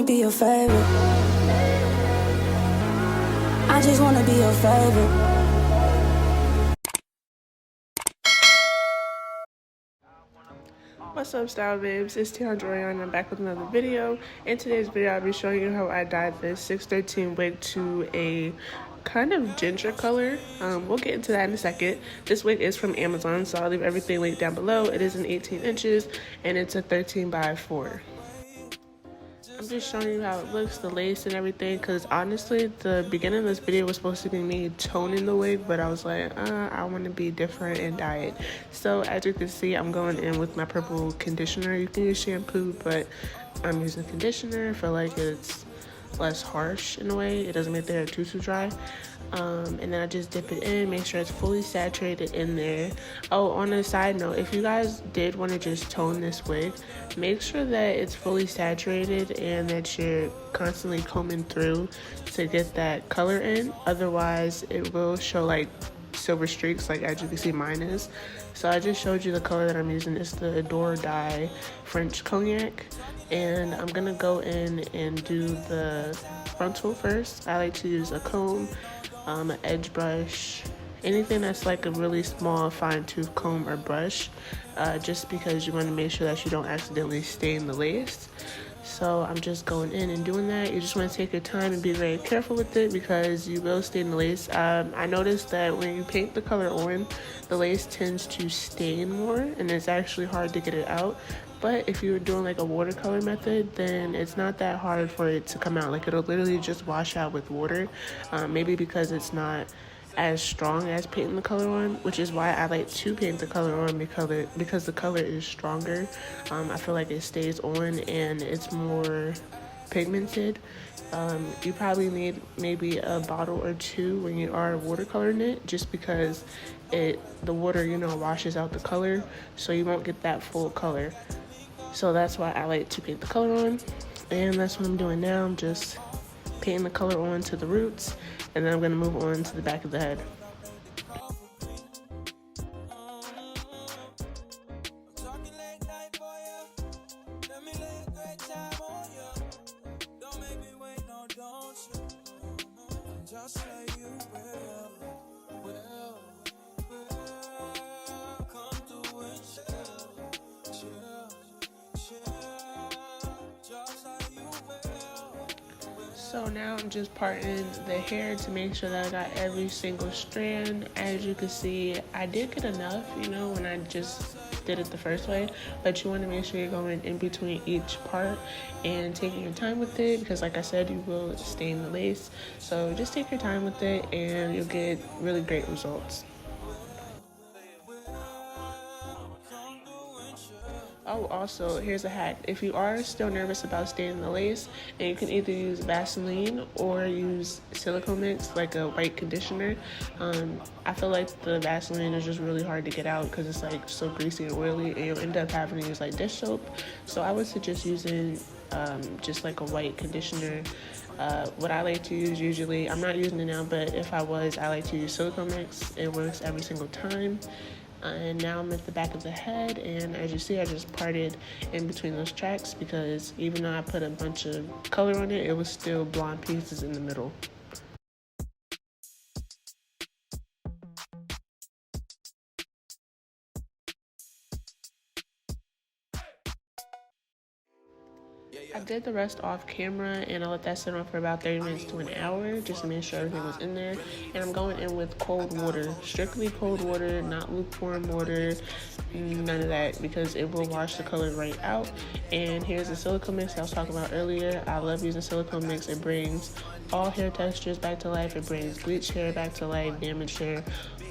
be your favorite. I just wanna be your favorite. What's up, style babes? It's Tiandra and I'm back with another video. In today's video, I'll be showing you how I dyed this 613 wig to a kind of ginger color. We'll get into that in a second. This wig is from Amazon, so I'll leave everything linked down below. It is an 18 inches and it's a 13 by 4. I'm just showing you how it looks, the lace and everything, because honestly, the beginning of this video was supposed to be me toning the wig, but I was like, I want to be different and dye it. So as you can see, I'm going in with my purple conditioner. You can use shampoo, but I'm using conditioner. I feel like it's less harsh in a way. It doesn't make the hair too dry. And then I just dip it in, make sure it's fully saturated in there. Oh, on a side note, if you guys did want to just tone this wig, make sure that it's fully saturated and that you're constantly combing through to get that color in. Otherwise, it will show like silver streaks, like as you can see mine is. So I just showed you the color that I'm using. It's the Adore Dye French Cognac. And I'm gonna go in and do the frontal first. I like to use a comb, an edge brush, anything that's like a really small fine tooth comb or brush, just because you want to make sure that you don't accidentally stain the lace. So I'm just going in and doing that. You just want to take your time and be very careful with it because you will stain the lace. I noticed that when you paint the color on, the lace tends to stain more and it's actually hard to get it out. But if you're doing like a watercolor method, then it's not that hard for it to come out. Like it'll literally just wash out with water. Maybe because it's not as strong as painting the color on, which is why I like to paint the color on because the color is stronger. I feel like it stays on and it's more pigmented. You probably need maybe a bottle or two when you are watercoloring it, just because the water washes out the color, so you won't get that full color. So that's why I like to paint the color on, and that's what I'm doing now. I'm just painting the color on to the roots, and then I'm going to move on to the back of the head. So now I'm just parting the hair to make sure that I got every single strand. As you can see, I did get enough, when I just did it the first way, but you want to make sure you're going in between each part and taking your time with it, because like I said, you will stain the lace. So just take your time with it and you'll get really great results. Oh, also, here's a hack. If you are still nervous about staining the lace, and you can either use Vaseline or use Silicone mix, like a white conditioner. I feel like the Vaseline is just really hard to get out because it's like so greasy and oily, and you'll end up having to use like dish soap. So I would suggest using just like a white conditioner. What I like to use usually, I'm not using it now, but if I was, I like to use Silicone mix. It works every single time. And now I'm at the back of the head, and as you see, I just parted in between those tracks because even though I put a bunch of color on it, it was still blonde pieces in the middle. I did the rest off camera, and I let that sit on for about 30 minutes to an hour just to make sure everything was in there. And I'm going in with cold water, strictly cold water, not lukewarm water, none of that, because it will wash the color right out. And here's the silicone mix I was talking about earlier. I love using silicone mix. It brings all hair textures back to life. It brings bleached hair back to life, damaged hair,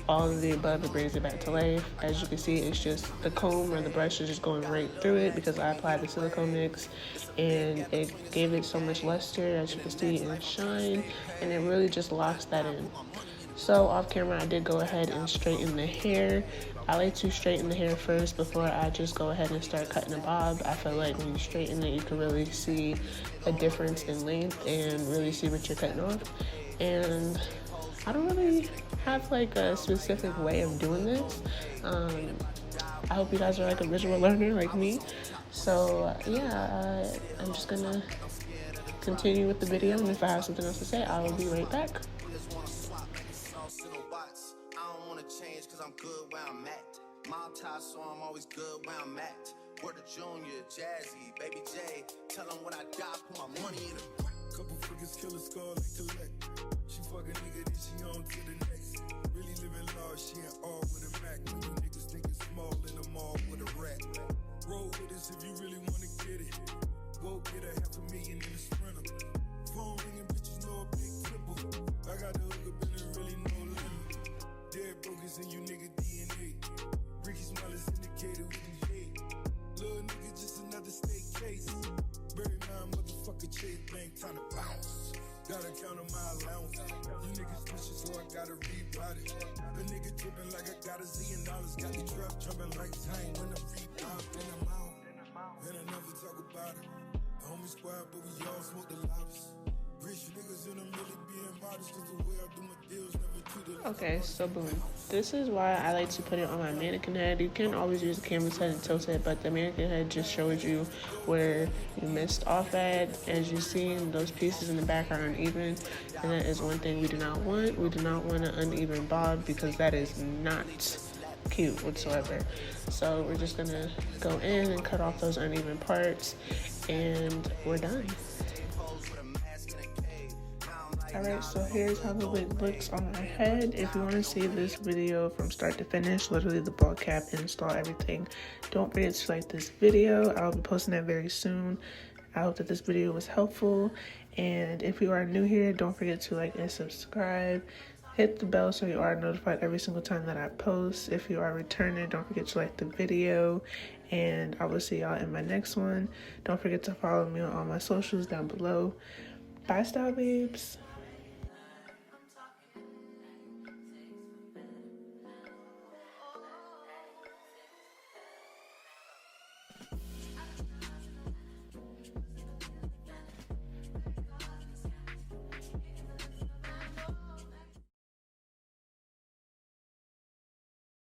all of the above. It brings it back to life. As you can see, it's just the comb or the brush is just going right through it because I applied the silicone mix, and it gave it so much luster, as you can see, and shine, and it really just locks that in. So off camera, I did go ahead and straighten the hair. I like to straighten the hair first before I just go ahead and start cutting a bob. I feel like when you straighten it, you can really see a difference in length and really see what you're cutting off. And I don't really have like a specific way of doing this. I hope you guys are like a visual learner like me. So yeah, I'm just gonna continue with the video, and if I have something else to say, I will be right back. Change cause I'm good where I'm at. Malta, so I'm always good where I'm at. Word of Junior, Jazzy, Baby J. Tell them when I die, put my money in it. Couple figures, kill a skull and collect. She fuck a nigga, then she on to the next. Really living large, she ain't all with a Mac. When you niggas think it's small in the mall with a rat. Roll with us if you really wanna get it. Go get $500,000 in a sprinter. Phone ringing, bitches know a big triple. I got the hook up and there really no limit. Dead brokers in you nigga DNA. Ricky Smile is indicated with the J. Little nigga just another state case. Bury my motherfucker Chase Bank, time to bounce. Gotta count on my allowance. You niggas switching, so I gotta rebound it. The nigga tripping like I got $1 zillion. Got the trap jumping like time when I rebound. Then I'm out. And I never talk about it. The homie squad, but we all smoke the loudest. Rich niggas in them really being modest. Cause the way I do my deals never treated. Okay, so boom. This is why I like to put it on my mannequin head. You can always use the canvas head and tilt it, but the mannequin head just shows you where you missed off at. As you see, those pieces in the back are uneven, and that is one thing we do not want. We do not want an uneven bob because that is not cute whatsoever. So we're just gonna go in and cut off those uneven parts, and we're done. Alright, so here's how the wig looks on my head. If you want to see this video from start to finish, literally the ball cap, install, everything, don't forget to like this video. I'll be posting that very soon. I hope that this video was helpful. And if you are new here, don't forget to like and subscribe. Hit the bell so you are notified every single time that I post. If you are returning, don't forget to like the video. And I will see y'all in my next one. Don't forget to follow me on all my socials down below. Bye, style babes.